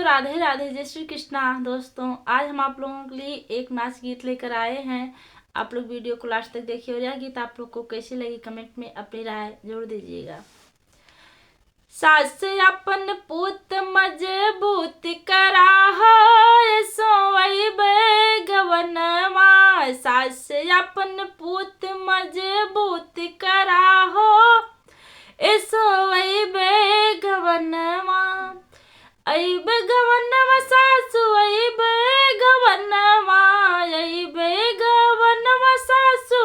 राधे राधे, जय श्री कृष्णा। दोस्तों आज हम आप लोगों के लिए एक नाच गीत लेकर आए हैं। आप लोग वीडियो को लास्ट तक देखिए और यह गीत आप लोग को कैसी लगी कमेंट में अपनी राय जरूर दीजिएगा। सास अपन पुत मजबूत करा हो सोई बेगवनवा, सास अपन पुत मजबूत करा हो सोई बेगवनवा, आई बेगवनवा सासु आई बेगवनवा, आई बेगवनवा सासु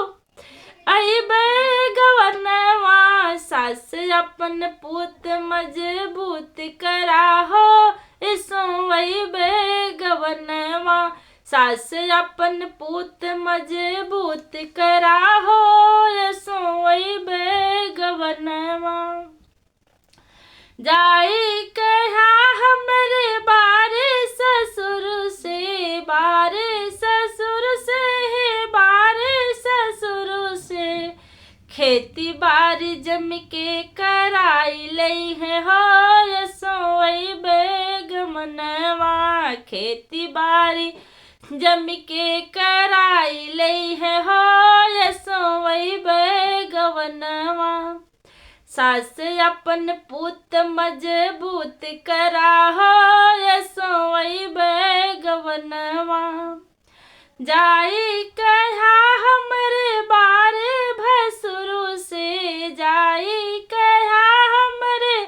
आई बेगवनवा, सास अपन पुत मजबूत करा हो सोई बेगवनवा, सास अपन पुत मजबूत करा हो सोई बेगवनवा। जाई कहा हमरे बारे ससुर से, बारे ससुर से, बारे ससुर से, खेती बाड़ी जम के कराई लई है हो सोई बेगवनवा, खेती बाड़ी जम के कराई लई है हो सोई बेगवनवा, सास अपन पुत मजबूत करा हो सोई बेगवनवा। जाई कहा हमरे बारे भसुरु से, जाई कहा हमरे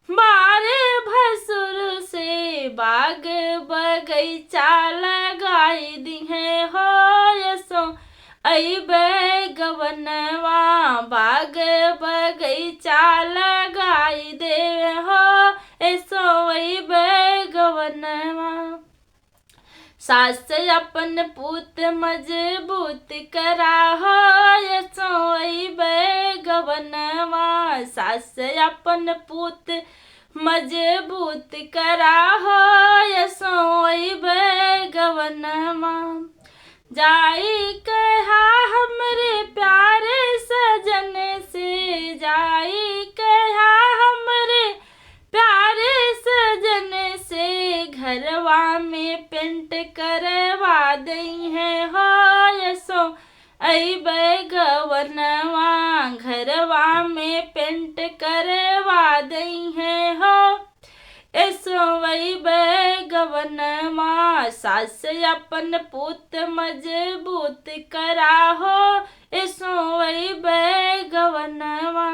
बारे भसुरु से, बाग बगीचा लगाई दी है हो सो आई बेगवनवा, बाग बगीचा लगाई दे हो सोई बेगवनवा, सास अपन पुत मजबूत करा हो सोई बेगवनवा, सास अपन पुत मजबूत करा हो सोई बेगवनवा। जाई कहा हमरे प्यारे सजन से, जाई कहा हमरे प्यारे सजन से, घरवा में पेंट करवा दई है हो सो आई बेगवनवा, घरवा में पेंट करवा दई है हो सोई बेगवनवा, सास अपन पुत मजबूत करा हो सोई बेगवनवा।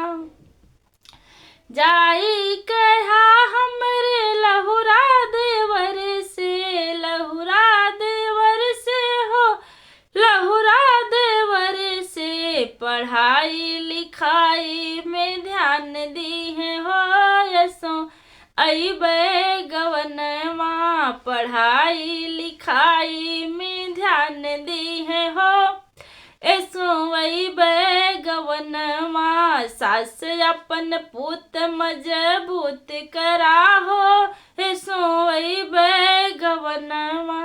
जाई कहा हमरे लहुरा देवर से, लहुरा देवर से हो लहुरा देवर से, पढ़ाई लिखाई में ध्यान दी है हो सो आई बेगवनवा, पढ़ाई लिखाई में ध्यान दी है हो सोई बेगवनवा, सास अपन पुत मजबूत करा हो सोई बेगवनवा।